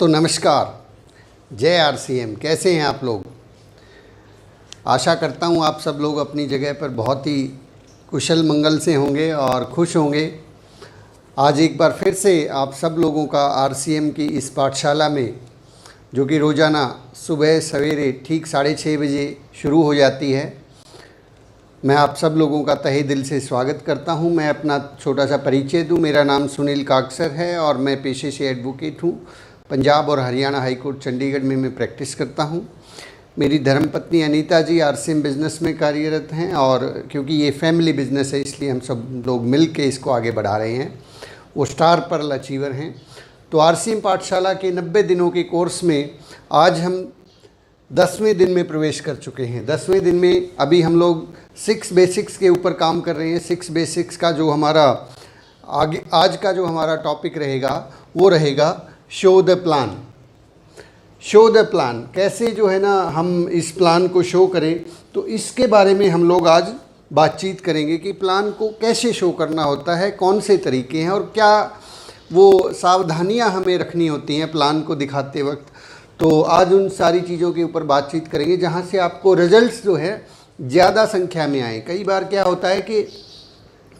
दोस्तों नमस्कार। जय आरसीएम। कैसे हैं आप लोग? आशा करता हूं आप सब लोग अपनी जगह पर बहुत ही कुशल मंगल से होंगे और खुश होंगे। आज एक बार फिर से आप सब लोगों का आरसीएम की इस पाठशाला में, जो कि रोज़ाना सुबह सवेरे ठीक 6:30 बजे शुरू हो जाती है, मैं आप सब लोगों का तहे दिल से स्वागत करता हूं। मैं अपना छोटा सा परिचय दूं। मेरा नाम सुनील काकसर है और मैं पेशे से एडवोकेट हूं। पंजाब और हरियाणा हाई कोर्ट चंडीगढ़ में मैं प्रैक्टिस करता हूं। मेरी धर्मपत्नी अनीता जी आरसीएम बिज़नेस में कार्यरत हैं और क्योंकि ये फैमिली बिज़नेस है इसलिए हम सब लोग मिल के इसको आगे बढ़ा रहे हैं। वो स्टार पर्ल अचीवर हैं। तो आरसीएम पाठशाला के 90 दिनों के कोर्स में आज हम 10वें दिन में प्रवेश कर चुके हैं। 10वें दिन में अभी हम लोग 6 बेसिक्स के ऊपर काम कर रहे हैं। 6 बेसिक्स का जो हमारा आज का जो हमारा टॉपिक रहेगा वो रहेगा show the plan. Show the plan, कैसे जो है ना हम इस प्लान को शो करें, तो इसके बारे में हम लोग आज बातचीत करेंगे कि प्लान को कैसे शो करना होता है, कौन से तरीके हैं और क्या वो सावधानियां हमें रखनी होती हैं प्लान को दिखाते वक्त। तो आज उन सारी चीज़ों के ऊपर बातचीत करेंगे जहाँ से आपको रिजल्ट्स जो है ज़्यादा संख्या में आए। कई बार क्या होता है कि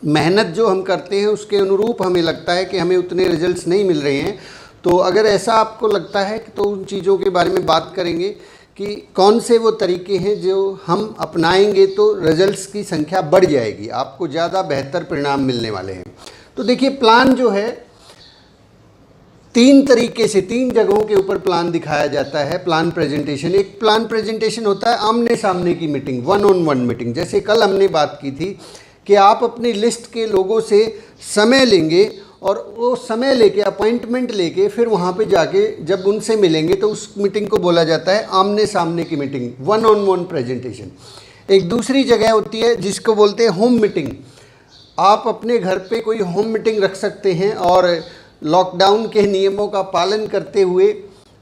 मेहनत जो हम करते हैं उसके अनुरूप हमें लगता है कि हमें उतने रिजल्ट्स नहीं मिल रहे हैं। तो अगर ऐसा आपको लगता है तो उन चीज़ों के बारे में बात करेंगे कि कौन से वो तरीके हैं जो हम अपनाएंगे तो रिजल्ट्स की संख्या बढ़ जाएगी, आपको ज़्यादा बेहतर परिणाम मिलने वाले हैं। तो देखिए, प्लान जो है 3 तरीके से 3 जगहों के ऊपर प्लान दिखाया जाता है। प्लान प्रेजेंटेशन, एक प्लान प्रेजेंटेशन होता है आमने सामने की मीटिंग, 1-on-1 मीटिंग। जैसे कल हमने बात की थी कि आप अपनी लिस्ट के लोगों से समय लेंगे और वो समय लेके अपॉइंटमेंट लेके फिर वहाँ पे जाके जब उनसे मिलेंगे तो उस मीटिंग को बोला जाता है आमने सामने की मीटिंग, 1-on-1 प्रेजेंटेशन। एक दूसरी जगह होती है जिसको बोलते हैं होम मीटिंग। आप अपने घर पे कोई होम मीटिंग रख सकते हैं और लॉकडाउन के नियमों का पालन करते हुए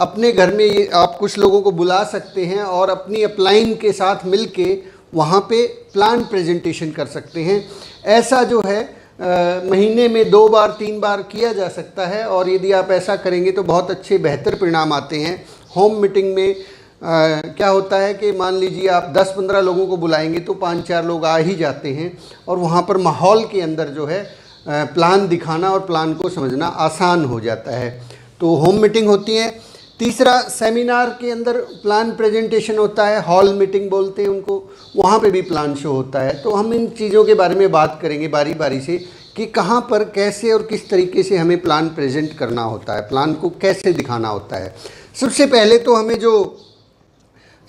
अपने घर में ये आप कुछ लोगों को बुला सकते हैं और अपनी अपलाइन के साथ मिल के वहाँ पे प्लान प्रेजेंटेशन कर सकते हैं। ऐसा जो है महीने में 2 बार 3 बार किया जा सकता है और यदि आप ऐसा करेंगे तो बहुत अच्छे बेहतर परिणाम आते हैं। होम मीटिंग में क्या होता है कि मान लीजिए आप 10-15 लोगों को बुलाएंगे तो 5-4 लोग आ ही जाते हैं और वहाँ पर माहौल के अंदर जो है प्लान दिखाना और प्लान को समझना आसान हो जाता है। तो होम मीटिंग होती है। तीसरा, सेमिनार के अंदर प्लान प्रेजेंटेशन होता है, हॉल मीटिंग बोलते हैं उनको, वहाँ पे भी प्लान शो होता है। तो हम इन चीज़ों के बारे में बात करेंगे बारी बारी से कि कहाँ पर कैसे और किस तरीके से हमें प्लान प्रेजेंट करना होता है, प्लान को कैसे दिखाना होता है। सबसे पहले तो हमें जो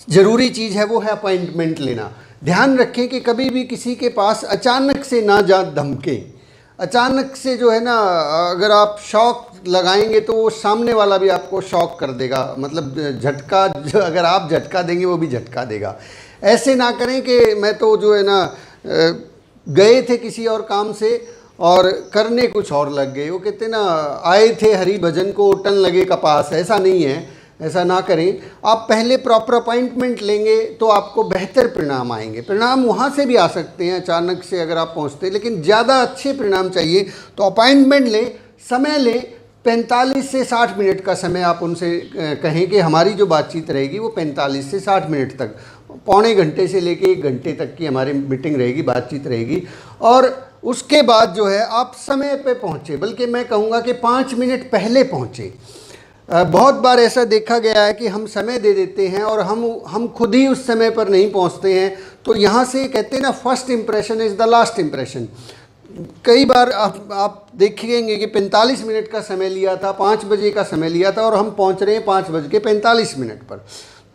ज़रूरी चीज़ है वो है अपॉइंटमेंट लेना। ध्यान रखें कि कभी भी किसी के पास अचानक से ना जा धमके। अचानक से जो है ना, अगर आप शॉक लगाएंगे तो वो सामने वाला भी आपको शॉक कर देगा, मतलब झटका, अगर आप झटका देंगे वो भी झटका देगा। ऐसे ना करें कि मैं तो जो है ना गए थे किसी और काम से और करने कुछ और लग गए। वो कहते ना, आए थे हरि भजन को उठन लगे कपास। ऐसा नहीं है, ऐसा ना करें। आप पहले प्रॉपर अपॉइंटमेंट लेंगे तो आपको बेहतर परिणाम आएंगे। परिणाम वहाँ से भी आ सकते हैं अचानक से अगर आप पहुँचते हैं, लेकिन ज़्यादा अच्छे परिणाम चाहिए तो अपॉइंटमेंट लें, समय लें। 45 से 60 मिनट का समय आप उनसे कहें कि हमारी जो बातचीत रहेगी वो 45 से 60 मिनट तक, पौने घंटे से लेके 1 घंटे तक की हमारी मीटिंग रहेगी, बातचीत रहेगी। और उसके बाद जो है आप समय पे पहुँचे, बल्कि मैं कहूँगा कि 5 मिनट पहले पहुँचे। बहुत बार ऐसा देखा गया है कि हम समय दे देते हैं और हम खुद ही उस समय पर नहीं पहुंचते हैं। तो यहाँ से कहते हैं ना, first impression is the last impression. कई बार आप देखेंगे कि 45 मिनट का समय लिया था, 5 बजे का समय लिया था और हम पहुंच रहे हैं 5:45 पर।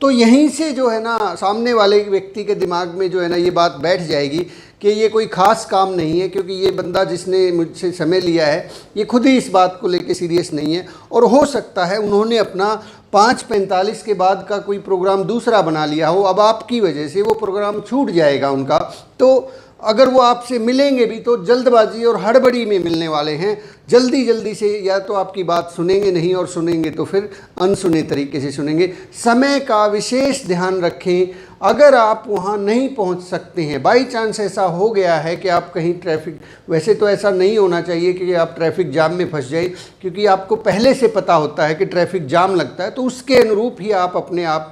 तो यहीं से जो है ना सामने वाले व्यक्ति के दिमाग में जो है ना ये बात बैठ जाएगी कि ये कोई ख़ास काम नहीं है, क्योंकि ये बंदा जिसने मुझसे समय लिया है ये खुद ही इस बात को लेके सीरियस नहीं है। और हो सकता है उन्होंने अपना 5:45 के बाद का कोई प्रोग्राम दूसरा बना लिया हो, अब आपकी वजह से वो प्रोग्राम छूट जाएगा उनका। तो अगर वो आपसे मिलेंगे भी तो जल्दबाजी और हड़बड़ी में मिलने वाले हैं, जल्दी जल्दी से या तो आपकी बात सुनेंगे नहीं, और सुनेंगे तो फिर अनसुने तरीके से सुनेंगे। समय का विशेष ध्यान रखें। अगर आप वहाँ नहीं पहुँच सकते हैं, बाई चांस ऐसा हो गया है कि आप कहीं ट्रैफिक, वैसे तो ऐसा नहीं होना चाहिए कि आप ट्रैफिक जाम में फंस जाए, क्योंकि आपको पहले से पता होता है कि ट्रैफिक जाम लगता है, तो उसके अनुरूप ही आप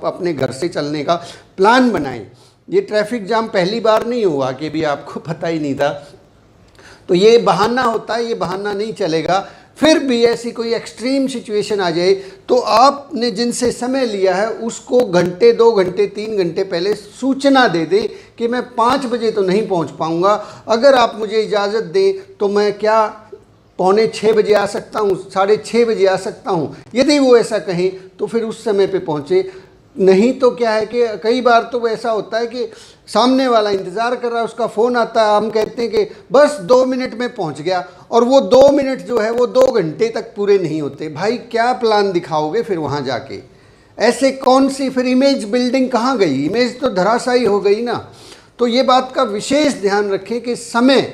अपने घर से चलने का प्लान बनाएं। ये ट्रैफिक जाम पहली बार नहीं हुआ कि भी आपको पता ही नहीं था, तो ये बहाना होता है, ये बहाना नहीं चलेगा। फिर भी ऐसी कोई एक्सट्रीम सिचुएशन आ जाए तो आपने जिनसे समय लिया है उसको घंटे, 2 घंटे, 3 घंटे पहले सूचना दे दें कि मैं 5 बजे तो नहीं पहुंच पाऊंगा, अगर आप मुझे इजाज़त दें तो मैं क्या 5:45 बजे आ सकता हूँ, 6:30 बजे आ सकता हूँ। यदि वो ऐसा कहें तो फिर उस समय पे पहुँचे। नहीं तो क्या है कि कई बार तो ऐसा होता है कि सामने वाला इंतज़ार कर रहा है, उसका फ़ोन आता है, हम कहते हैं कि बस 2 मिनट में पहुंच गया, और वो 2 मिनट जो है वो 2 घंटे तक पूरे नहीं होते। भाई क्या प्लान दिखाओगे फिर वहाँ जाके? ऐसे कौन सी फिर इमेज बिल्डिंग कहाँ गई? इमेज तो धराशायी हो गई ना। तो ये बात का विशेष ध्यान रखें कि समय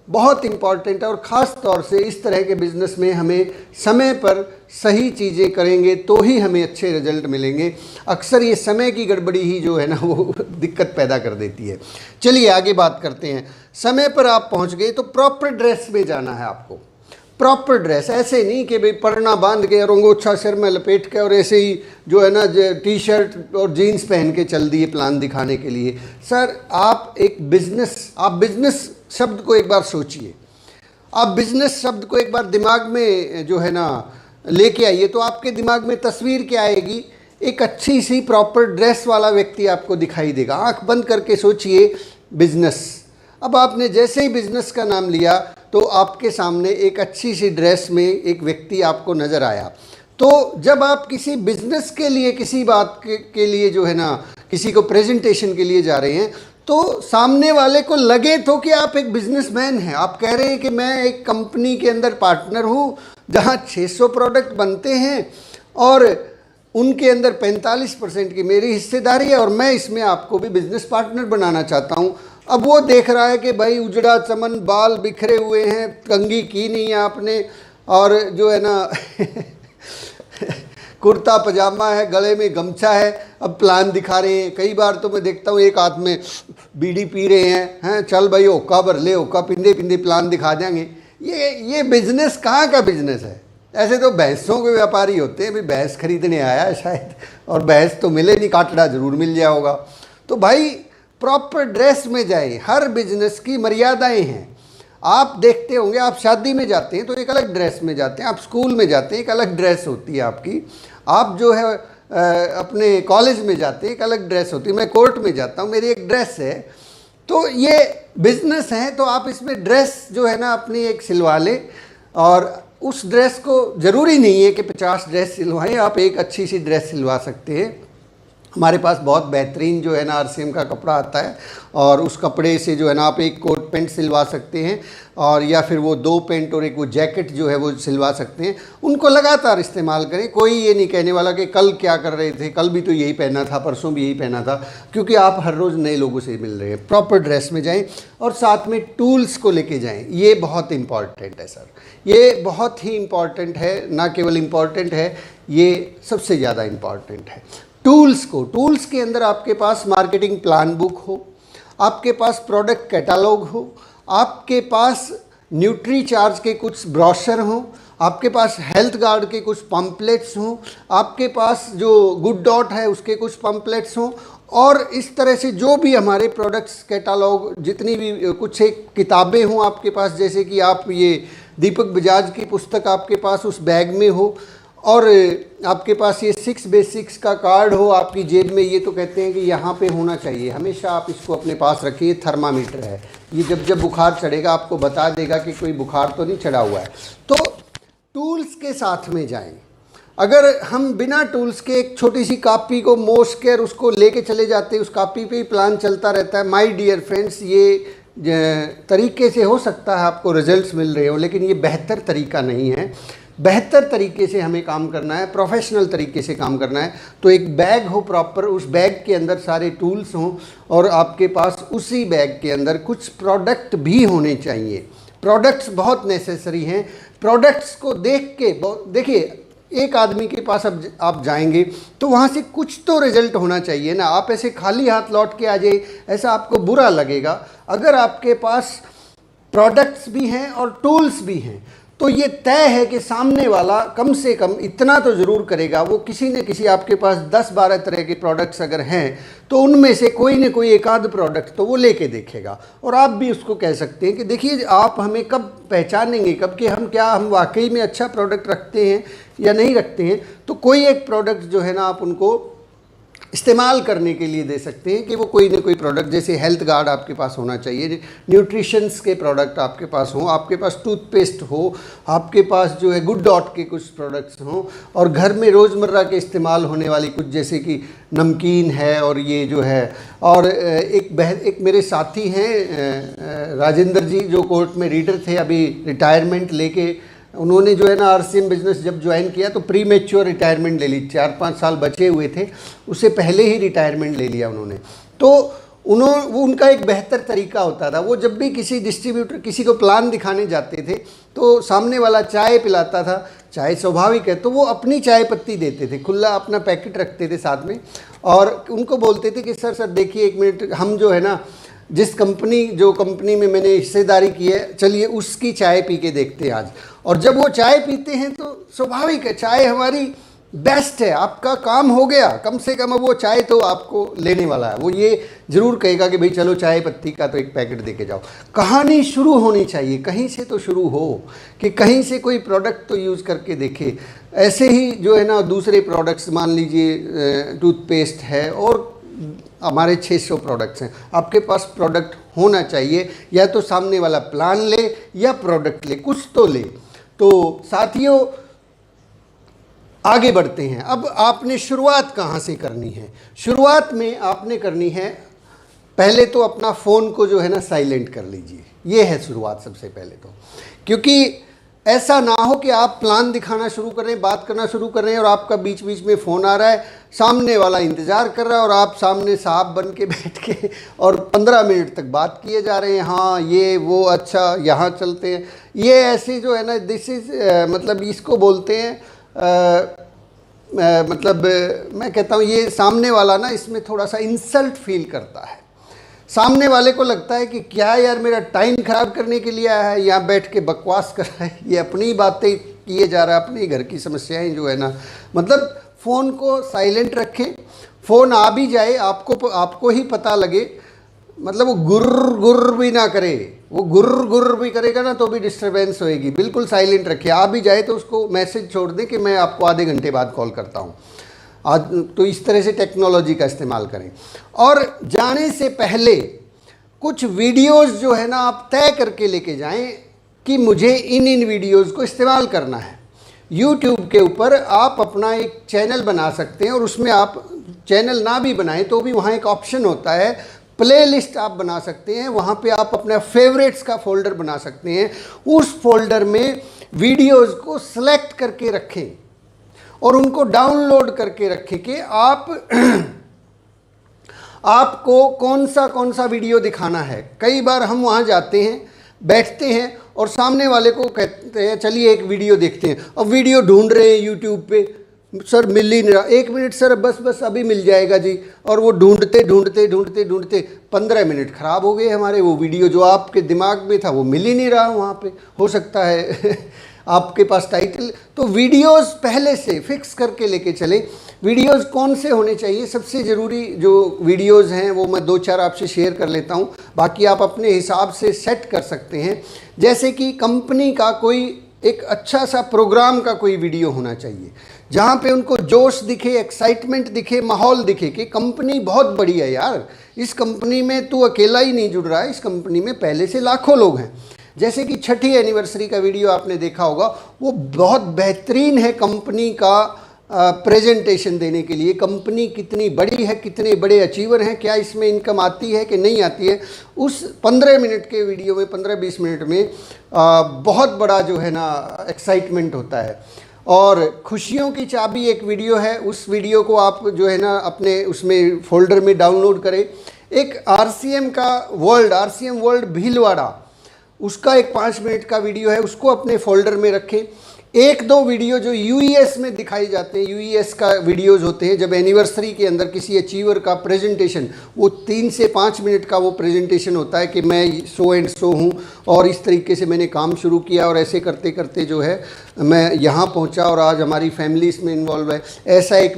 बहुत इम्पॉर्टेंट है, और ख़ास तौर से इस तरह के बिज़नेस में हमें समय पर सही चीज़ें करेंगे तो ही हमें अच्छे रिजल्ट मिलेंगे। अक्सर ये समय की गड़बड़ी ही जो है ना वो दिक्कत पैदा कर देती है। चलिए आगे बात करते हैं। समय पर आप पहुंच गए तो प्रॉपर ड्रेस में जाना है आपको। प्रॉपर ड्रेस, ऐसे नहीं कि भाई परना बांध के और अंगोछा सिर में लपेट के और ऐसे ही जो है ना टी शर्ट और जीन्स पहन के चल दिए प्लान दिखाने के लिए। सर आप बिज़नेस शब्द को एक बार सोचिए, आप बिज़नेस शब्द को एक बार दिमाग में जो है ना लेके आइए, तो आपके दिमाग में तस्वीर क्या आएगी? एक अच्छी सी प्रॉपर ड्रेस वाला व्यक्ति आपको दिखाई देगा। आंख बंद करके सोचिए बिज़नेस। अब आपने जैसे ही बिज़नेस का नाम लिया तो आपके सामने एक अच्छी सी ड्रेस में एक व्यक्ति आपको नज़र आया। तो जब आप किसी बिज़नेस के लिए, किसी बात के लिए जो है ना किसी को प्रेजेंटेशन के लिए जा रहे हैं, तो सामने वाले को लगे तो कि आप एक बिजनेसमैन हैं। आप कह रहे हैं कि मैं एक कंपनी के अंदर पार्टनर हूं जहां 600 प्रोडक्ट बनते हैं और उनके अंदर 45% की मेरी हिस्सेदारी है, और मैं इसमें आपको भी बिजनेस पार्टनर बनाना चाहता हूं। अब वो देख रहा है कि भाई उजड़ा चमन, बाल बिखरे हुए हैं, कंघी की नहीं है आपने, और जो है ना कुर्ता पजामा है, गले में गमछा है, अब प्लान दिखा रहे हैं। कई बार तो मैं देखता हूँ एक हाथ में बीड़ी पी रहे हैं, चल भाई ओका भर ले, ओका पिंदे पिंदे प्लान दिखा देंगे। ये बिजनेस कहाँ का बिजनेस है? ऐसे तो भैंसों के व्यापारी होते हैं, भाई भैंस खरीदने आया है शायद, और भैंस तो मिले नहीं, काटड़ा जरूर मिल जाया होगा। तो भाई प्रॉपर ड्रेस में जाए, हर बिजनेस की मर्यादाएँ हैं। आप देखते होंगे, आप शादी में जाते हैं तो एक अलग ड्रेस में जाते हैं, आप स्कूल में जाते हैं एक अलग ड्रेस होती है आपकी, आप जो है अपने कॉलेज में जाते हैं एक अलग ड्रेस होती है, मैं कोर्ट में जाता हूँ मेरी एक ड्रेस है। तो ये बिजनेस है, तो आप इसमें ड्रेस जो है ना अपनी एक सिलवा लें, और उस ड्रेस को ज़रूरी नहीं है कि 50 ड्रेस सिलवाएं, आप एक अच्छी सी ड्रेस सिलवा सकते हैं। हमारे पास बहुत बेहतरीन जो है ना RCM का कपड़ा आता है, और उस कपड़े से जो है ना आप एक कोट पैंट सिलवा सकते हैं, और या फिर वो 2 पैंट और एक वो जैकेट जो है वो सिलवा सकते हैं। उनको लगातार इस्तेमाल करें। कोई ये नहीं कहने वाला कि कल क्या कर रहे थे, कल भी तो यही पहना था, परसों भी यही पहना था, क्योंकि आप हर रोज़ नए लोगों से मिल रहे हैं। प्रॉपर ड्रेस में जाएँ और साथ में टूल्स को लेके जाएँ, ये बहुत इम्पॉर्टेंट है सर, ये बहुत ही इम्पॉर्टेंट है। ना केवल इम्पॉर्टेंट है, ये सबसे ज़्यादा इम्पॉर्टेंट है। टूल्स के अंदर आपके पास मार्केटिंग प्लान बुक हो, आपके पास प्रोडक्ट कैटालॉग हो, आपके पास न्यूट्री चार्ज के कुछ ब्रोशर हों, आपके पास हेल्थ गार्ड के कुछ पम्पलेट्स हों, आपके पास जो गुड डॉट है उसके कुछ पम्पलेट्स हों, और इस तरह से जो भी हमारे प्रोडक्ट्स कैटालॉग, जितनी भी कुछ एक किताबें हों आपके पास, जैसे कि आप ये दीपक बजाज की पुस्तक आपके पास उस बैग में हो, और आपके पास ये 6 बेसिक्स का कार्ड हो आपकी जेब में। ये तो कहते हैं कि यहाँ पे होना चाहिए, हमेशा आप इसको अपने पास रखिए। थर्मामीटर है, ये जब जब बुखार चढ़ेगा आपको बता देगा कि कोई बुखार तो नहीं चढ़ा हुआ है। तो टूल्स के साथ में जाएं। अगर हम बिना टूल्स के एक छोटी सी कॉपी को मोश कर उसको लेके चले जाते हैं, उस कॉपी पे ही प्लान चलता रहता है, माय डियर फ्रेंड्स, ये तरीके से हो सकता है आपको रिजल्ट्स मिल रहे हो, लेकिन ये बेहतर तरीका नहीं है। बेहतर तरीके से हमें काम करना है, प्रोफेशनल तरीके से काम करना है, तो एक बैग हो प्रॉपर, उस बैग के अंदर सारे टूल्स हों और आपके पास उसी बैग के अंदर कुछ प्रोडक्ट भी होने चाहिए। प्रोडक्ट्स बहुत नेसेसरी हैं। प्रोडक्ट्स को देख के देखिए, एक आदमी के पास अब आप जाएंगे तो वहाँ से कुछ तो रिजल्ट होना चाहिए ना। आप ऐसे खाली हाथ लौट के आ जाइए, ऐसा आपको बुरा लगेगा। अगर आपके पास प्रोडक्ट्स भी हैं और टूल्स भी हैं तो ये तय है कि सामने वाला कम से कम इतना तो ज़रूर करेगा, वो किसी न किसी, आपके पास 10-12 तरह के प्रोडक्ट्स अगर हैं तो उनमें से कोई न कोई एक आध प्रोडक्ट तो वो लेके देखेगा। और आप भी उसको कह सकते हैं कि देखिए, आप हमें कब पहचानेंगे, कब कि हम वाकई में अच्छा प्रोडक्ट रखते हैं या नहीं रखते हैं। तो कोई एक प्रोडक्ट जो है ना, आप उनको इस्तेमाल करने के लिए दे सकते हैं कि वो कोई ना कोई प्रोडक्ट, जैसे हेल्थ गार्ड आपके पास होना चाहिए, न्यूट्रिशंस के प्रोडक्ट आपके पास हों, आपके पास टूथपेस्ट हो, आपके पास जो है गुड डॉट के कुछ प्रोडक्ट्स हों, और घर में रोज़मर्रा के इस्तेमाल होने वाली कुछ, जैसे कि नमकीन है और ये जो है। और एक मेरे साथी हैं राजेंद्र जी, जो कोर्ट में रीडर थे, अभी रिटायरमेंट लेके, उन्होंने जो है ना RCM बिज़नेस जब ज्वाइन किया तो प्री मैच्योर रिटायरमेंट ले ली, 4-5 साल बचे हुए थे, उससे पहले ही रिटायरमेंट ले लिया उन्होंने। तो वो उनका एक बेहतर तरीका होता था, वो जब भी किसी डिस्ट्रीब्यूटर, किसी को प्लान दिखाने जाते थे तो सामने वाला चाय पिलाता था, चाय स्वाभाविक है, तो वो अपनी चाय पत्ती देते थे, खुला अपना पैकेट रखते थे साथ में, और उनको बोलते थे कि सर देखिए 1 मिनट, हम जो है ना जिस कंपनी में मैंने हिस्सेदारी की है, चलिए उसकी चाय पी के देखते हैं आज। और जब वो चाय पीते हैं तो स्वाभाविक है, चाय हमारी बेस्ट है, आपका काम हो गया, कम से कम अब वो चाय तो आपको लेने वाला है, वो ये ज़रूर कहेगा कि भाई चलो चाय पत्ती का तो एक पैकेट दे के जाओ। कहानी शुरू होनी चाहिए, कहीं से तो शुरू हो, कि कहीं से कोई प्रोडक्ट तो यूज़ करके देखे। ऐसे ही जो है ना दूसरे प्रोडक्ट्स, मान लीजिए टूथपेस्ट है और हमारे 600 प्रोडक्ट्स हैं, आपके पास प्रोडक्ट होना चाहिए, या तो सामने वाला प्लान ले या प्रोडक्ट ले, कुछ तो ले। तो साथियों, आगे बढ़ते हैं। अब आपने शुरुआत कहाँ से करनी है? शुरुआत में आपने करनी है, पहले तो अपना फ़ोन को जो है ना साइलेंट कर लीजिए, ये है शुरुआत सबसे पहले तो। क्योंकि ऐसा ना हो कि आप प्लान दिखाना शुरू कर रहे हैं, बात करना शुरू कर रहे हैं और आपका बीच बीच में फ़ोन आ रहा है, सामने वाला इंतज़ार कर रहा है और आप सामने साहब बन के बैठ के और 15 मिनट तक बात किए जा रहे हैं, हाँ ये वो, अच्छा यहाँ चलते हैं। ये ऐसी जो है ना, दिस इज़ मतलब इसको बोलते हैं मतलब मैं कहता हूँ, ये सामने वाला ना इसमें थोड़ा सा इंसल्ट फील करता है। सामने वाले को लगता है कि क्या यार मेरा टाइम ख़राब करने के लिए आया है, यहाँ बैठ के बकवास कर रहा है, ये अपनी बातें किए जा रहा है, अपने घर की समस्याएं जो है ना। मतलब फ़ोन को साइलेंट रखें, फ़ोन आ भी जाए आपको ही पता लगे, मतलब वो गुर्र गुर्र भी ना करे, वो गुर्र गुर्र भी करेगा ना तो भी डिस्टर्बेंस होएगी। बिल्कुल साइलेंट रखिए, आ भी जाए तो उसको मैसेज छोड़ दें कि मैं आपको आधे घंटे बाद कॉल करता हूँ। आज तो इस तरह से टेक्नोलॉजी का इस्तेमाल करें। और जाने से पहले कुछ वीडियोस जो है ना आप तय करके लेके जाएं कि मुझे इन वीडियोस को इस्तेमाल करना है। YouTube के ऊपर आप अपना एक चैनल बना सकते हैं और उसमें आप चैनल ना भी बनाएं तो भी वहाँ एक ऑप्शन होता है, प्लेलिस्ट आप बना सकते हैं, वहाँ पे आप अपना फेवरेट्स का फोल्डर बना सकते हैं। उस फोल्डर में वीडियोस को सिलेक्ट करके रखें और उनको डाउनलोड करके रखें कि आपको कौन सा वीडियो दिखाना है। कई बार हम वहाँ जाते हैं, बैठते हैं और सामने वाले को कहते हैं चलिए एक वीडियो देखते हैं, अब वीडियो ढूंढ रहे हैं यूट्यूब पे, सर मिल ही नहीं रहा, 1 मिनट सर बस अभी मिल जाएगा जी, और वो ढूंढते 15 मिनट ख़राब हो गए हमारे। वो वीडियो जो आपके दिमाग में था वो मिल ही नहीं रहा वहाँ पे। हो सकता है आपके पास टाइटल, तो वीडियोस पहले से फिक्स करके लेके चलें। वीडियोस कौन से होने चाहिए? सबसे ज़रूरी जो वीडियोस हैं वो मैं 2-4 आपसे शेयर कर लेता हूँ, बाकी आप अपने हिसाब से सेट कर सकते हैं। जैसे कि कंपनी का कोई एक अच्छा सा प्रोग्राम का कोई वीडियो होना चाहिए जहाँ पे उनको जोश दिखे, एक्साइटमेंट दिखे, माहौल दिखे कि कंपनी बहुत बड़ी है यार, इस कंपनी में तू अकेला ही नहीं जुड़ रहा है, इस कंपनी में पहले से लाखों लोग हैं। जैसे कि 6ठी एनिवर्सरी का वीडियो आपने देखा होगा, वो बहुत बेहतरीन है कंपनी का प्रेजेंटेशन देने के लिए कंपनी कितनी बड़ी है, कितने बड़े अचीवर हैं, क्या इसमें इनकम आती है कि नहीं आती है, उस 15 मिनट के वीडियो में 15-20 मिनट में बहुत बड़ा जो है ना एक्साइटमेंट होता है। और खुशियों की चाबी एक वीडियो है, उस वीडियो को आप जो है ना अपने उसमें फोल्डर में डाउनलोड करें। एक आरसीएम वर्ल्ड भीलवाड़ा, उसका एक 5 मिनट का वीडियो है, उसको अपने फोल्डर में रखें। 1-2 वीडियो जो यूईएस में दिखाई जाते हैं, यूईएस का वीडियोस होते हैं, जब एनिवर्सरी के अंदर किसी अचीवर का प्रेजेंटेशन, वो 3 से 5 मिनट का वो प्रेजेंटेशन होता है कि मैं सो एंड सो हूँ और इस तरीके से मैंने काम शुरू किया और ऐसे करते करते जो है मैं यहाँ पहुँचा और आज हमारी फैमिली इसमें इन्वॉल्व है। ऐसा एक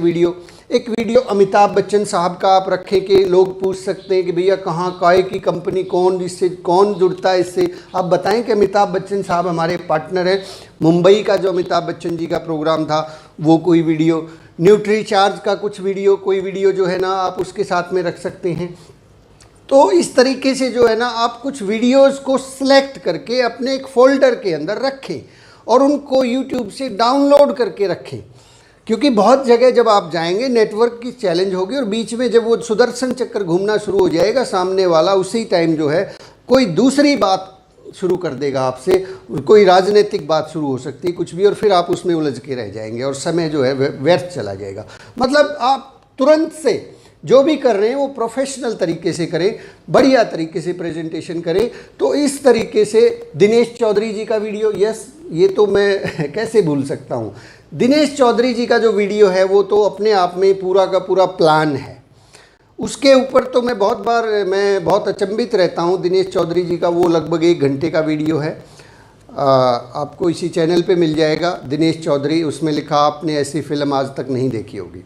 वीडियो अमिताभ बच्चन साहब का आप रखें कि लोग पूछ सकते हैं कि भैया कहाँ काय की कंपनी, कौन जुड़ता है इससे, आप बताएं कि अमिताभ बच्चन साहब हमारे पार्टनर हैं। मुंबई का जो अमिताभ बच्चन जी का प्रोग्राम था वो कोई वीडियो, न्यूट्री चार्ज का कोई वीडियो जो है ना आप उसके साथ में रख सकते हैं। तो इस तरीके से जो है ना आप कुछ वीडियोज़ को सिलेक्ट करके अपने एक फ़ोल्डर के अंदर रखें और उनको यूट्यूब से डाउनलोड करके रखें, क्योंकि बहुत जगह जब आप जाएंगे नेटवर्क की चैलेंज होगी और बीच में जब वो सुदर्शन चक्कर घूमना शुरू हो जाएगा, सामने वाला उसी टाइम जो है कोई दूसरी बात शुरू कर देगा आपसे, कोई राजनीतिक बात शुरू हो सकती है, कुछ भी, और फिर आप उसमें उलझ के रह जाएंगे और समय जो है व्यर्थ चला जाएगा। मतलब आप तुरंत से जो भी कर रहे हैं वो प्रोफेशनल तरीके से करें, बढ़िया तरीके से प्रेजेंटेशन करें। तो इस तरीके से दिनेश चौधरी जी का वीडियो, यस ये तो मैं कैसे भूल सकता हूँ, दिनेश चौधरी जी का जो वीडियो है वो तो अपने आप में पूरा का पूरा प्लान है। उसके ऊपर तो मैं बहुत अचंभित रहता हूँ। दिनेश चौधरी जी का वो लगभग 1 घंटे का वीडियो है, आपको इसी चैनल पे मिल जाएगा, दिनेश चौधरी, उसमें लिखा आपने ऐसी फिल्म आज तक नहीं देखी होगी।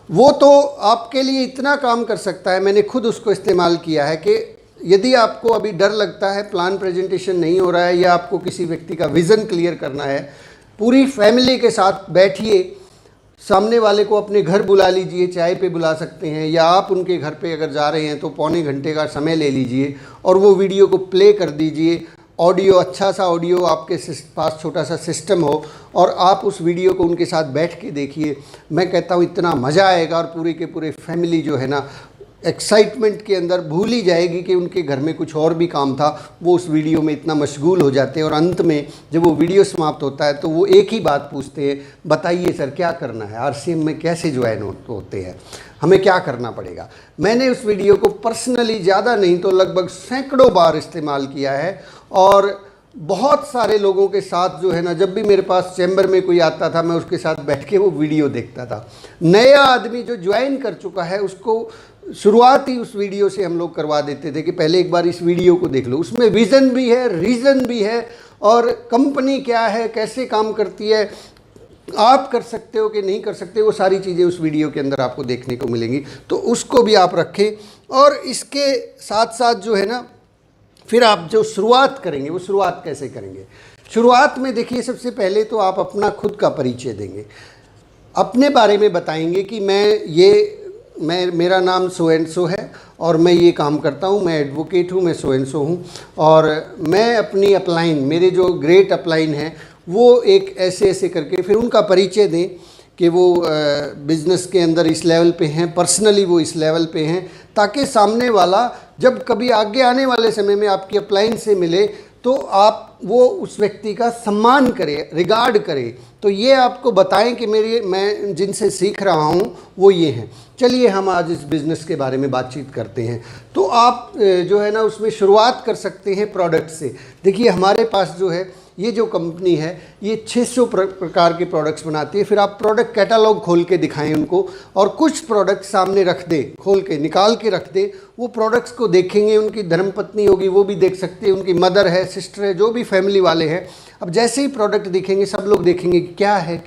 वो तो आपके लिए इतना काम कर सकता है, मैंने खुद उसको इस्तेमाल किया है कि यदि आपको अभी डर लगता है, प्लान प्रेजेंटेशन नहीं हो रहा है या आपको किसी व्यक्ति का विज़न क्लियर करना है, पूरी फैमिली के साथ बैठिए, सामने वाले को अपने घर बुला लीजिए, चाय पे बुला सकते हैं, या आप उनके घर पे अगर जा रहे हैं तो पौने घंटे का समय ले लीजिए और वो वीडियो को प्ले कर दीजिए। ऑडियो, अच्छा सा ऑडियो, आपके पास छोटा सा सिस्टम हो और आप उस वीडियो को उनके साथ बैठ के देखिए। मैं कहता हूँ इतना मज़ा आएगा और पूरे के पूरे फैमिली जो है ना एक्साइटमेंट के अंदर भूल ही जाएगी कि उनके घर में कुछ और भी काम था, वो उस वीडियो में इतना मशगूल हो जाते हैं और अंत में जब वो वीडियो समाप्त होता है तो वो एक ही बात पूछते हैं, बताइए सर क्या करना है, आरसीएम में कैसे ज्वाइन होते हैं, हमें क्या करना पड़ेगा। मैंने उस वीडियो को पर्सनली ज़्यादा नहीं तो लगभग सैकड़ों बार इस्तेमाल किया है और बहुत सारे लोगों के साथ जो है ना, जब भी मेरे पास चैम्बर में कोई आता था मैं उसके साथ बैठ के वो वीडियो देखता था। नया आदमी जो ज्वाइन कर चुका है उसको शुरुआत ही उस वीडियो से हम लोग करवा देते थे कि पहले एक बार इस वीडियो को देख लो, उसमें विज़न भी है, रीज़न भी है और कंपनी क्या है, कैसे काम करती है, आप कर सकते हो कि नहीं कर सकते, वो सारी चीज़ें उस वीडियो के अंदर आपको देखने को मिलेंगी। तो उसको भी आप रखें और इसके साथ साथ जो है ना फिर आप जो शुरुआत करेंगे वो शुरुआत कैसे करेंगे। शुरुआत में देखिए, सबसे पहले तो आप अपना खुद का परिचय देंगे, अपने बारे में बताएंगे कि मेरा नाम सो एंड सो है और मैं ये काम करता हूँ, मैं एडवोकेट हूँ, मैं सो एंड सो हूँ और मैं अपनी अपलाइन, मेरे जो ग्रेट अपलाइन है वो एक ऐसे करके फिर उनका परिचय दें कि वो बिज़नेस के अंदर इस लेवल पे हैं, पर्सनली वो इस लेवल पे हैं, ताकि सामने वाला जब कभी आगे आने वाले समय में आपकी अपलाइन से मिले तो आप वो उस व्यक्ति का सम्मान करें, रिगार्ड करें। तो ये आपको बताएं कि मैं जिनसे सीख रहा हूँ वो ये हैं। चलिए हम आज इस बिज़नेस के बारे में बातचीत करते हैं। तो आप जो है ना उसमें शुरुआत कर सकते हैं प्रोडक्ट से। देखिए हमारे पास जो है ये जो कंपनी है ये 600 प्रकार के प्रोडक्ट्स बनाती है। फिर आप प्रोडक्ट कैटलॉग खोल के दिखाएं उनको और कुछ प्रोडक्ट सामने रख दें, खोल के निकाल के रख दें। वो प्रोडक्ट्स को देखेंगे, उनकी धर्मपत्नी होगी वो भी देख सकती है, उनकी मदर है, सिस्टर है, जो भी फैमिली वाले हैं। अब जैसे ही प्रोडक्ट दिखेंगे सब लोग देखेंगे क्या है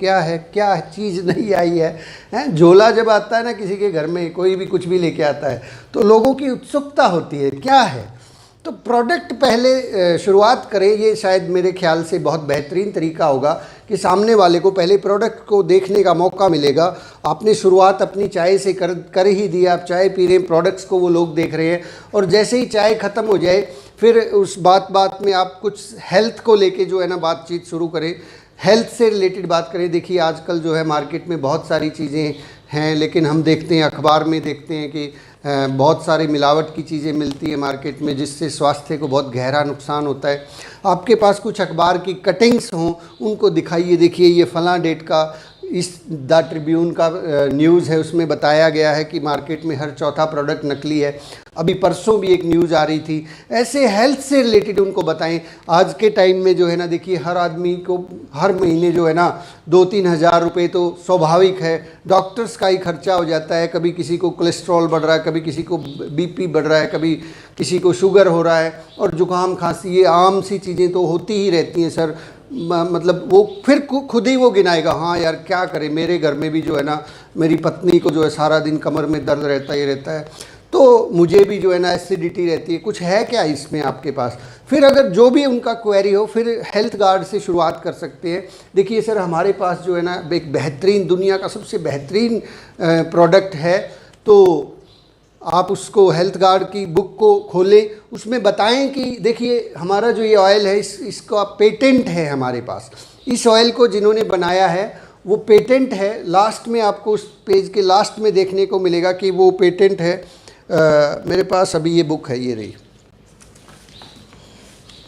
चीज़ नहीं आई है। झोला जब आता है ना किसी के घर में, कोई भी कुछ भी लेके आता है तो लोगों की उत्सुकता होती है क्या है। तो प्रोडक्ट पहले शुरुआत करें, ये शायद मेरे ख्याल से बहुत बेहतरीन तरीका होगा कि सामने वाले को पहले प्रोडक्ट को देखने का मौका मिलेगा। आपने शुरुआत अपनी चाय से कर ही दी, आप चाय पी रहे हैं, प्रोडक्ट्स को वो लोग देख रहे हैं और जैसे ही चाय ख़त्म हो जाए फिर उस बात में आप कुछ हेल्थ को लेके जो है ना बातचीत शुरू करें। हेल्थ से रिलेटेड बात करें, देखिए आजकल जो है मार्केट में बहुत सारी चीज़ें हैं, लेकिन हम देखते हैं अखबार में देखते हैं कि बहुत सारी मिलावट की चीज़ें मिलती है मार्केट में, जिससे स्वास्थ्य को बहुत गहरा नुकसान होता है। आपके पास कुछ अखबार की कटिंग्स हों, उनको दिखाइए। देखिए ये फलां डेट का इस द ट्रिब्यून का न्यूज़ है, उसमें बताया गया है कि मार्केट में हर चौथा प्रोडक्ट नकली है। अभी परसों भी एक न्यूज़ आ रही थी। ऐसे हेल्थ से रिलेटेड उनको बताएं। आज के टाइम में जो है ना, देखिए हर आदमी को हर महीने जो है ना 2-3 हज़ार रुपये तो स्वाभाविक है, डॉक्टर्स का ही खर्चा हो जाता है। कभी किसी को कोलेस्ट्रॉल बढ़ रहा है, कभी किसी को बीपी बढ़ रहा है, कभी किसी को शुगर हो रहा है, और जुकाम खांसी ये आम सी चीज़ें तो होती ही रहती हैं सर। मतलब वो फिर खुद ही वो गिनाएगा, हाँ यार क्या करें, मेरे घर में भी जो है ना मेरी पत्नी को जो है सारा दिन कमर में दर्द रहता ही रहता है, तो मुझे भी जो है ना एसिडिटी रहती है, कुछ है क्या इसमें आपके पास। फिर अगर जो भी उनका क्वेरी हो, फिर हेल्थ गार्ड से शुरुआत कर सकते हैं। देखिए सर हमारे पास जो है ना एक बेहतरीन, दुनिया का सबसे बेहतरीन प्रोडक्ट है, तो आप उसको हेल्थ गार्ड की बुक को खोलें, उसमें बताएं कि देखिए हमारा जो ये ऑयल है इसका पेटेंट है हमारे पास। इस ऑयल को जिन्होंने बनाया है वो पेटेंट है। लास्ट में आपको उस पेज के लास्ट में देखने को मिलेगा कि वो पेटेंट है। मेरे पास अभी ये बुक है, ये रही,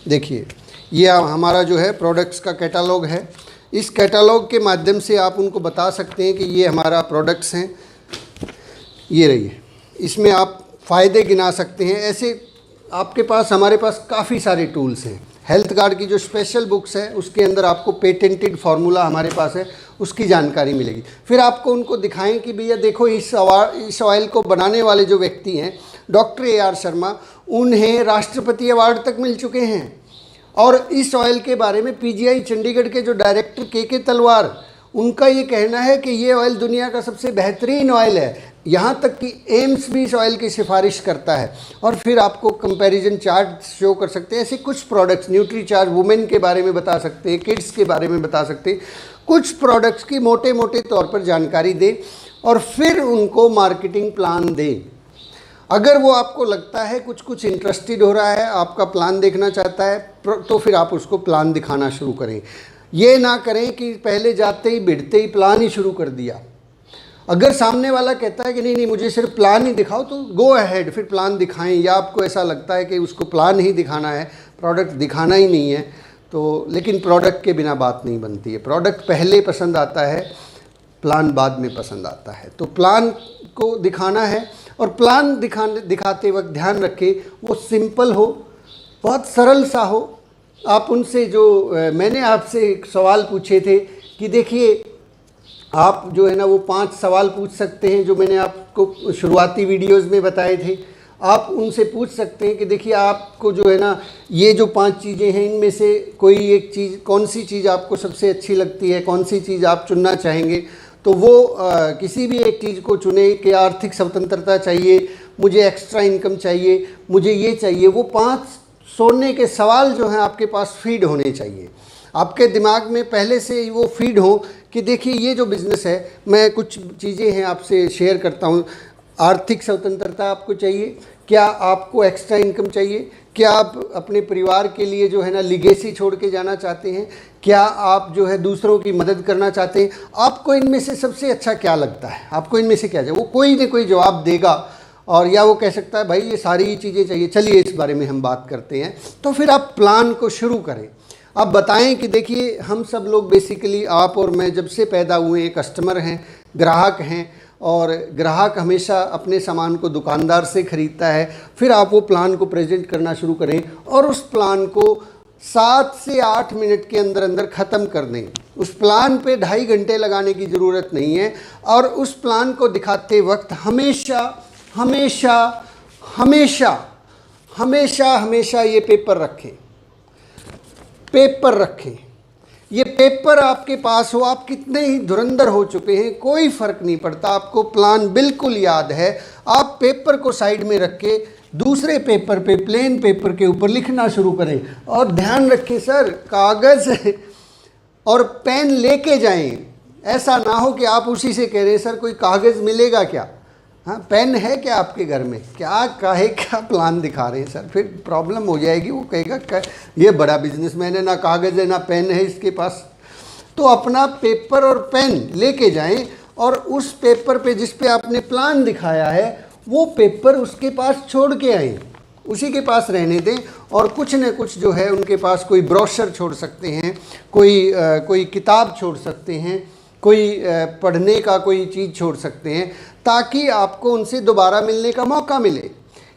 देखिए ये हमारा जो है प्रोडक्ट्स का कैटलॉग है। इस कैटलॉग के माध्यम से आप उनको बता सकते हैं कि ये हमारा प्रोडक्ट्स हैं, ये रही, इसमें आप फ़ायदे गिना सकते हैं। ऐसे आपके पास, हमारे पास काफ़ी सारे टूल्स हैं। हेल्थ गार्ड की जो स्पेशल बुक्स है उसके अंदर आपको पेटेंटेड फार्मूला हमारे पास है, उसकी जानकारी मिलेगी। फिर आपको उनको दिखाएं कि भैया देखो इस ऑयल को बनाने वाले जो व्यक्ति हैं डॉक्टर AR शर्मा, उन्हें राष्ट्रपति अवार्ड तक मिल चुके हैं। और इस ऑयल के बारे में PGI चंडीगढ़ के जो डायरेक्टर के तलवार, उनका ये कहना है कि ये ऑयल दुनिया का सबसे बेहतरीन ऑयल है। यहाँ तक कि एम्स भी इस ऑयल की सिफारिश करता है। और फिर आपको कंपैरिजन चार्ट शो कर सकते हैं। ऐसे कुछ प्रोडक्ट्स, न्यूट्री चार्ज वुमेन के बारे में बता सकते हैं, किड्स के बारे में बता सकते हैं, कुछ प्रोडक्ट्स की मोटे मोटे तौर पर जानकारी दें और फिर उनको मार्केटिंग प्लान दें। अगर वो आपको लगता है कुछ इंटरेस्टेड हो रहा है, आपका प्लान देखना चाहता है, तो फिर आप उसको प्लान दिखाना शुरू करें। ये ना करें कि पहले जाते ही भिड़ते ही प्लान ही शुरू कर दिया। अगर सामने वाला कहता है कि नहीं मुझे सिर्फ प्लान ही दिखाओ, तो गो अहेड, फिर प्लान दिखाएं। या आपको ऐसा लगता है कि उसको प्लान ही दिखाना है, प्रोडक्ट दिखाना ही नहीं है, तो लेकिन प्रोडक्ट के बिना बात नहीं बनती है। प्रोडक्ट पहले पसंद आता है, प्लान बाद में पसंद आता है। तो प्लान को दिखाना है, और प्लान दिखाते वक्त ध्यान रखें वो सिंपल हो, बहुत सरल सा हो। आप उनसे जो मैंने आपसे एक सवाल पूछे थे कि देखिए आप जो है ना वो 5 सवाल पूछ सकते हैं, जो मैंने आपको शुरुआती वीडियोस में बताए थे। आप उनसे पूछ सकते हैं कि देखिए आपको जो है ना ये जो 5 चीज़ें हैं, इनमें से कोई एक चीज़, कौन सी चीज़ आपको सबसे अच्छी लगती है, कौन सी चीज़ आप चुनना चाहेंगे। तो वो किसी भी एक चीज़ को चुने कि आर्थिक स्वतंत्रता चाहिए, मुझे एक्स्ट्रा इनकम चाहिए, मुझे ये चाहिए। वो 5 सोने के सवाल जो हैं आपके पास फीड होने चाहिए। आपके दिमाग में पहले से ही वो फीड हो कि देखिए ये जो बिज़नेस है, मैं कुछ चीज़ें हैं आपसे शेयर करता हूँ। आर्थिक स्वतंत्रता आपको चाहिए, क्या आपको एक्स्ट्रा इनकम चाहिए, क्या आप अपने परिवार के लिए जो है ना लिगेसी छोड़ के जाना चाहते हैं, क्या आप जो है दूसरों की मदद करना चाहते हैं, आपको इनमें से सबसे अच्छा क्या लगता है, आपको इनमें से क्या चाहिए। वो कोई ना कोई जवाब देगा, और या वो कह सकता है भाई ये सारी चीज़ें चाहिए, चलिए इस बारे में हम बात करते हैं। तो फिर आप प्लान को शुरू करें। आप बताएं कि देखिए हम सब लोग बेसिकली, आप और मैं जब से पैदा हुए हैं कस्टमर हैं, ग्राहक हैं, और ग्राहक हमेशा अपने सामान को दुकानदार से ख़रीदता है। फिर आप वो प्लान को प्रेजेंट करना शुरू करें और उस प्लान को 7 से 8 मिनट के अंदर अंदर ख़त्म कर दें। उस प्लान पे 2.5 घंटे लगाने की ज़रूरत नहीं है। और उस प्लान को दिखाते वक्त हमेशा हमेशा हमेशा हमेशा हमेशा ये पेपर रखें, पेपर रखें। ये पेपर आपके पास हो, आप कितने ही धुरंधर हो चुके हैं कोई फ़र्क नहीं पड़ता, आपको प्लान बिल्कुल याद है। आप पेपर को साइड में रख के दूसरे पेपर पे, प्लेन पेपर के ऊपर लिखना शुरू करें। और ध्यान रखें सर, कागज़ और पेन लेके जाएं। ऐसा ना हो कि आप उसी से कह रहे हैं सर कोई कागज़ मिलेगा क्या, हाँ पेन है क्या आपके घर में, क्या काहे क्या प्लान दिखा रहे हैं सर, फिर प्रॉब्लम हो जाएगी। वो कहेगा ये बड़ा बिजनेसमैन है, ना कागज़ है ना पेन है इसके पास। तो अपना पेपर और पेन लेके जाएं और उस पेपर पे जिस पे आपने प्लान दिखाया है वो पेपर उसके पास छोड़ के आएं, उसी के पास रहने दें। और कुछ न कुछ जो है उनके पास कोई ब्रोशर छोड़ सकते हैं, कोई किताब छोड़ सकते हैं, कोई पढ़ने का कोई चीज़ छोड़ सकते हैं, ताकि आपको उनसे दोबारा मिलने का मौका मिले।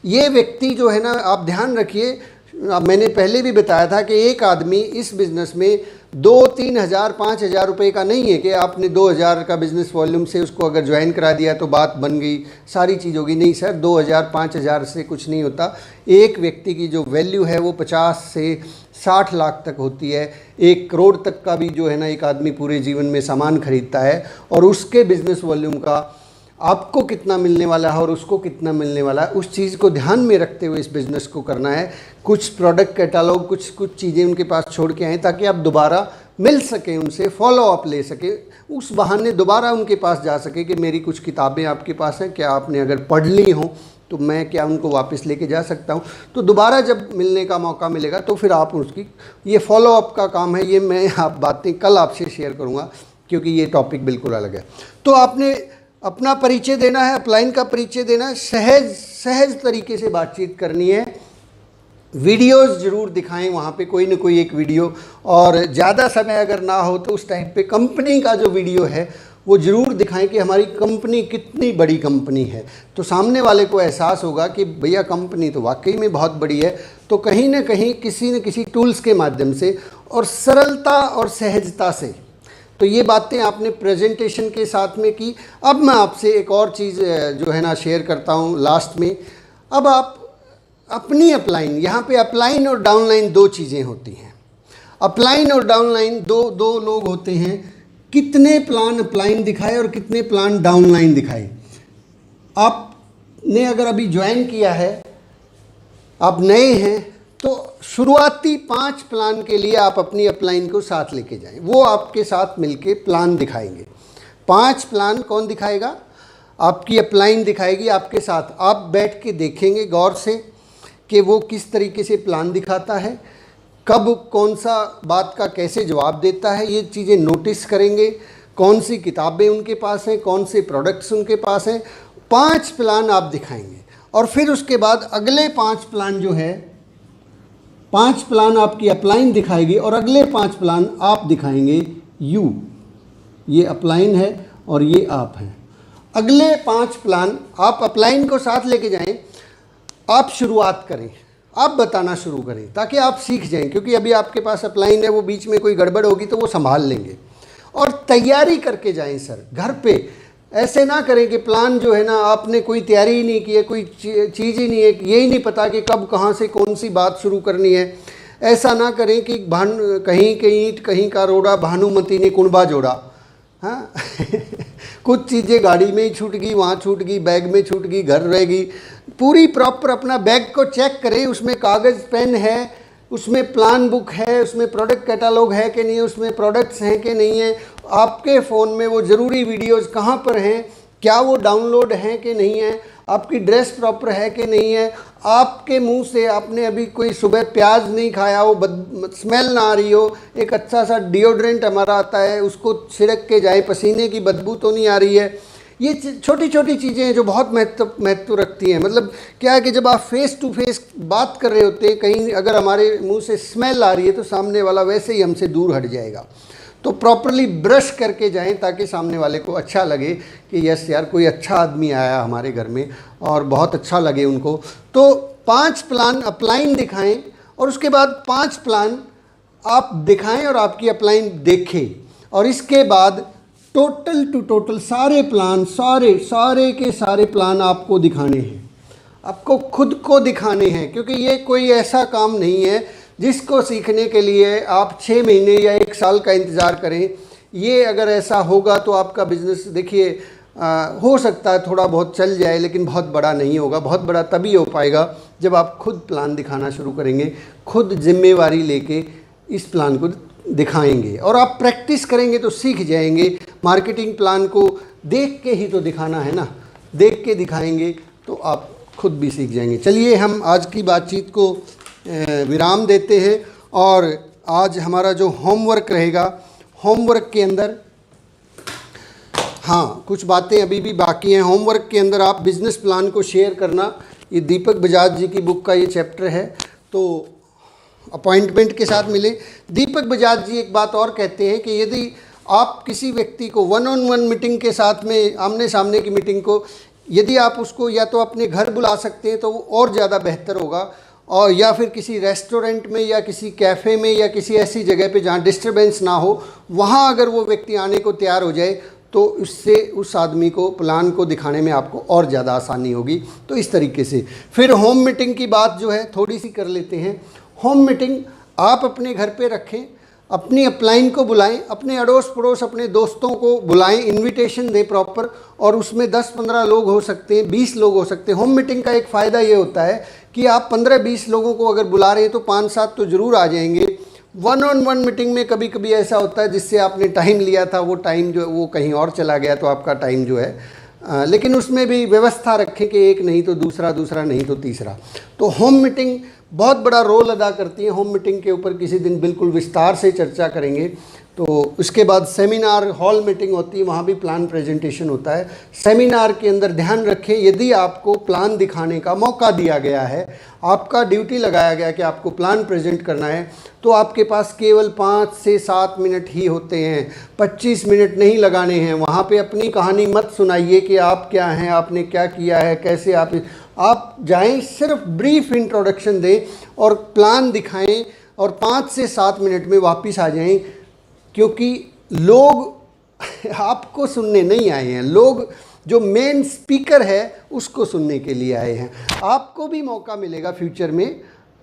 ये व्यक्ति जो है ना, आप ध्यान रखिए, मैंने पहले भी बताया था कि एक आदमी इस बिज़नेस में 2-3 हज़ार 5 हज़ार रुपये का नहीं है कि आपने 2,000 का बिज़नेस वॉल्यूम से उसको अगर ज्वाइन करा दिया तो बात बन गई, सारी चीज़ होगी। नहीं सर, 2,000 5 हज़ार से कुछ नहीं होता। एक व्यक्ति की जो वैल्यू है वो 50 से 60 लाख तक होती है। 1 करोड़ तक का भी जो है ना एक आदमी पूरे जीवन में सामान खरीदता है, और उसके बिज़नेस वॉल्यूम का आपको कितना मिलने वाला है और उसको कितना मिलने वाला है, उस चीज़ को ध्यान में रखते हुए इस बिज़नेस को करना है। कुछ प्रोडक्ट कैटालॉग, कुछ चीज़ें उनके पास छोड़ के आएँ ताकि आप दोबारा मिल सकें, उनसे फॉलो अप ले सकें, उस बहाने दोबारा उनके पास जा सके कि मेरी कुछ किताबें आपके पास हैं, क्या आपने अगर पढ़ ली हों तो मैं क्या उनको वापस लेके जा सकता हूँ। तो दोबारा जब मिलने का मौका मिलेगा तो फिर आप उसकी, ये फॉलो अप का काम है। ये मैं आप बातें कल आपसे शेयर करूँगा क्योंकि ये टॉपिक बिल्कुल अलग है। तो आपने अपना परिचय देना है, अपलाइन का परिचय देना है, सहज तरीके से बातचीत करनी है। वीडियोस ज़रूर दिखाएं, वहाँ पे कोई ना कोई एक वीडियो, और ज़्यादा समय अगर ना हो तो उस टाइम पे कंपनी का जो वीडियो है वो ज़रूर दिखाएं कि हमारी कंपनी कितनी बड़ी कंपनी है। तो सामने वाले को एहसास होगा कि भैया कंपनी तो वाकई में बहुत बड़ी है। तो कहीं ना कहीं किसी न किसी टूल्स के माध्यम से और सरलता और सहजता से, तो ये बातें आपने प्रेजेंटेशन के साथ में की। अब मैं आपसे एक और चीज़ जो है ना शेयर करता हूँ लास्ट में। अब आप अपनी अपलाइन, यहाँ पे अपलाइन और डाउनलाइन 2 चीज़ें होती हैं। अपलाइन और डाउनलाइन दो लोग होते हैं। कितने प्लान अपलाइन दिखाए और कितने प्लान डाउनलाइन दिखाए। आपने अगर अभी ज्वाइन किया है, आप नए हैं, तो शुरुआती 5 प्लान के लिए आप अपनी अपलाइन को साथ लेके जाएं। वो आपके साथ मिलके प्लान दिखाएंगे। 5 प्लान कौन दिखाएगा? आपकी अपलाइन दिखाएगी आपके साथ। आप बैठ के देखेंगे गौर से कि वो किस तरीके से प्लान दिखाता है, कब कौन सा बात का कैसे जवाब देता है, ये चीज़ें नोटिस करेंगे। कौन सी किताबें उनके पास हैं, कौन से प्रोडक्ट्स उनके पास हैं। 5 प्लान आप दिखाएंगे, और फिर उसके बाद अगले 5 प्लान जो है, 5 प्लान आपकी अपलाइन दिखाएगी और अगले 5 प्लान आप दिखाएंगे। ये अपलाइन है और ये आप हैं। अगले 5 प्लान आप अपलाइन को साथ लेके जाएं। आप शुरुआत करें, आप बताना शुरू करें ताकि आप सीख जाएं, क्योंकि अभी आपके पास अपलाइन है, वो बीच में कोई गड़बड़ होगी तो वो संभाल लेंगे। और तैयारी करके जाएं सर, घर पे ऐसे ना करें कि प्लान जो है ना आपने कोई तैयारी ही नहीं की है, कोई चीज़ ही नहीं है, यही नहीं पता कि कब कहाँ से कौन सी बात शुरू करनी है। ऐसा ना करें कि कहीं के ईंट कहीं का रोड़ा, भानुमती ने कुंबा जोड़ा। हाँ कुछ चीज़ें गाड़ी में ही छूट गई, वहाँ छूट गई, बैग में छूट गई, घर रह गई। पूरी प्रॉपर अपना बैग को चेक करें, उसमें कागज़ पेन है, उसमें प्लान बुक है, उसमें प्रोडक्ट कैटालॉग है कि नहीं, उसमें प्रोडक्ट्स हैं कि नहीं है, आपके फ़ोन में वो ज़रूरी वीडियोज़ कहाँ पर हैं, क्या वो डाउनलोड हैं कि नहीं है, आपकी ड्रेस प्रॉपर है कि नहीं है, आपके मुंह से आपने अभी कोई सुबह प्याज नहीं खाया हो, स्मेल ना आ रही हो, एक अच्छा सा डिओड्रेंट हमारा आता है उसको छिड़क के जाए, पसीने की बदबू तो नहीं आ रही है। ये छोटी छोटी चीज़ें हैं जो बहुत महत्व रखती हैं। मतलब क्या है कि जब आप फेस टू फेस बात कर रहे होते हैं, कहीं अगर हमारे मुंह से स्मेल आ रही है तो सामने वाला वैसे ही हमसे दूर हट जाएगा। तो प्रॉपरली ब्रश करके जाएं ताकि सामने वाले को अच्छा लगे कि यस यार कोई अच्छा आदमी आया हमारे घर में, और बहुत अच्छा लगे उनको। तो 5 प्लान अपलाइन दिखाएं और उसके बाद 5 प्लान आप दिखाएं और आपकी अपलाइन देखें, और इसके बाद टोटल टू टोटल सारे प्लान, सारे के सारे प्लान आपको दिखाने हैं, आपको खुद को दिखाने हैं। क्योंकि ये कोई ऐसा काम नहीं है जिसको सीखने के लिए आप 6 महीने या 1 साल का इंतज़ार करें। ये अगर ऐसा होगा तो आपका बिज़नेस देखिए हो सकता है थोड़ा बहुत चल जाए, लेकिन बहुत बड़ा नहीं होगा। बहुत बड़ा तभी हो पाएगा जब आप खुद प्लान दिखाना शुरू करेंगे, खुद जिम्मेवारी लेके इस प्लान को दिखाएंगे, और आप प्रैक्टिस करेंगे तो सीख जाएंगे। मार्केटिंग प्लान को देख के ही तो दिखाना है ना, देख के दिखाएंगे तो आप खुद भी सीख जाएंगे। चलिए हम आज की बातचीत को विराम देते हैं, और आज हमारा जो होमवर्क रहेगा, होमवर्क के अंदर, हाँ कुछ बातें अभी भी बाकी हैं। होमवर्क के अंदर आप बिजनेस प्लान को शेयर करना, ये दीपक बजाज जी की बुक का ये चैप्टर है, तो अपॉइंटमेंट के साथ मिले। दीपक बजाज जी एक बात और कहते हैं कि यदि आप किसी व्यक्ति को 1-on-1 मीटिंग के साथ में, आमने सामने की मीटिंग को, यदि आप उसको या तो अपने घर बुला सकते हैं तो वो और ज़्यादा बेहतर होगा, और या फिर किसी रेस्टोरेंट में या किसी कैफ़े में या किसी ऐसी जगह पे जहाँ डिस्टरबेंस ना हो, वहाँ अगर वो व्यक्ति आने को तैयार हो जाए तो उससे उस आदमी को प्लान को दिखाने में आपको और ज़्यादा आसानी होगी। तो इस तरीके से फिर होम मीटिंग की बात जो है थोड़ी सी कर लेते हैं। होम मीटिंग आप अपने घर पे रखें, अपनी अपलाइन को बुलाएं, अपने अड़ोस पड़ोस अपने दोस्तों को बुलाएं, इनविटेशन दें प्रॉपर, और उसमें 10-15 लोग हो सकते हैं, 20 लोग हो सकते हैं। होम मीटिंग का एक फ़ायदा ये होता है कि आप 15-20 लोगों को अगर बुला रहे हैं तो 5-7 तो ज़रूर आ जाएंगे। 1-on-1 मीटिंग में कभी कभी ऐसा होता है जिससे आपने टाइम लिया था वो टाइम जो है वो कहीं और चला गया, तो आपका टाइम जो है लेकिन उसमें भी व्यवस्था रखें कि एक नहीं तो दूसरा, दूसरा नहीं तो तीसरा। तो होम मीटिंग बहुत बड़ा रोल अदा करती है। होम मीटिंग के ऊपर किसी दिन बिल्कुल विस्तार से चर्चा करेंगे। तो उसके बाद सेमिनार हॉल मीटिंग होती है, वहाँ भी प्लान प्रेजेंटेशन होता है। सेमिनार के अंदर ध्यान रखें, यदि आपको प्लान दिखाने का मौका दिया गया है, आपका ड्यूटी लगाया गया कि आपको प्लान प्रेजेंट करना है, तो आपके पास केवल 5 से 7 मिनट ही होते हैं, 25 मिनट नहीं लगाने हैं। वहाँ पे अपनी कहानी मत सुनाइए कि आप क्या हैं, आपने क्या किया है, कैसे आप जाएं, सिर्फ ब्रीफ इंट्रोडक्शन दें और प्लान दिखाएं और 5 से 7 मिनट में वापस आ जाएं, क्योंकि लोग आपको सुनने नहीं आए हैं, लोग जो मेन स्पीकर है उसको सुनने के लिए आए हैं। आपको भी मौका मिलेगा फ्यूचर में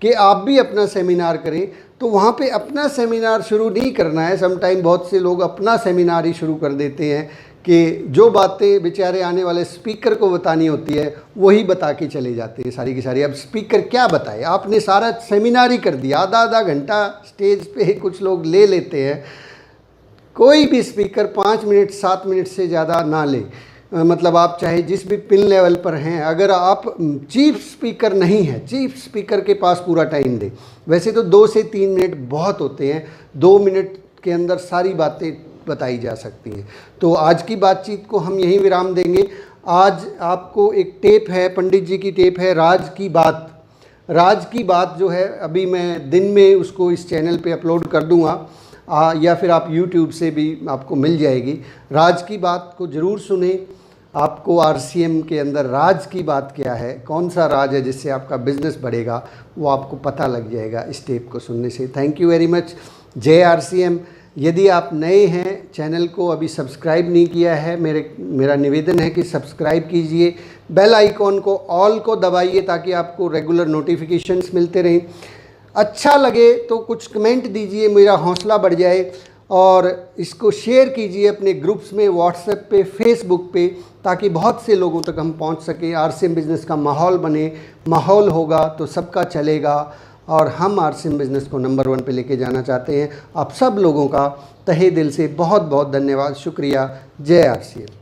कि आप भी अपना सेमिनार करें, तो वहाँ पे अपना सेमिनार शुरू नहीं करना है। समटाइम बहुत से लोग अपना सेमिनार ही शुरू कर देते हैं कि जो बातें बेचारे आने वाले स्पीकर को बतानी होती है वही बता के चले जाते हैं सारी की सारी। अब स्पीकर क्या बताए, आपने सारा सेमिनार ही कर दिया, आधा घंटा स्टेज पे कुछ लोग ले लेते हैं। कोई भी स्पीकर 5 मिनट 7 मिनट से ज़्यादा ना ले, मतलब आप चाहे जिस भी पिन लेवल पर हैं, अगर आप चीफ स्पीकर नहीं हैं, चीफ स्पीकर के पास पूरा टाइम दें। वैसे तो 2 से 3 मिनट बहुत होते हैं, 2 मिनट के अंदर सारी बातें बताई जा सकती हैं। तो आज की बातचीत को हम यहीं विराम देंगे। आज आपको एक टेप है, पंडित जी की टेप है, राज की बात। राज की बात जो है अभी मैं दिन में उसको इस चैनल पे अपलोड कर दूँगा, या फिर आप YouTube से भी आपको मिल जाएगी। राज की बात को ज़रूर सुने। आपको RCM के अंदर राज की बात क्या है, कौन सा राज है जिससे आपका बिज़नेस बढ़ेगा, वो आपको पता लग जाएगा इस टेप को सुनने से। Thank you very much. जय RCM। यदि आप नए हैं, चैनल को अभी सब्सक्राइब नहीं किया है, मेरा निवेदन है कि सब्सक्राइब कीजिए, बेल आइकॉन को ऑल को दबाइए ताकि आपको रेगुलर नोटिफिकेशंस मिलते रहें। अच्छा लगे तो कुछ कमेंट दीजिए, मेरा हौसला बढ़ जाए, और इसको शेयर कीजिए अपने ग्रुप्स में, व्हाट्सएप पे, फेसबुक पे, ताकि बहुत से लोगों तक हम पहुंच सकें। RCM बिज़नेस का माहौल बने, माहौल होगा तो सबका चलेगा, और हम RCM बिज़नेस को नंबर 1 पे लेके जाना चाहते हैं। आप सब लोगों का तहे दिल से बहुत बहुत धन्यवाद, शुक्रिया। जय RCM।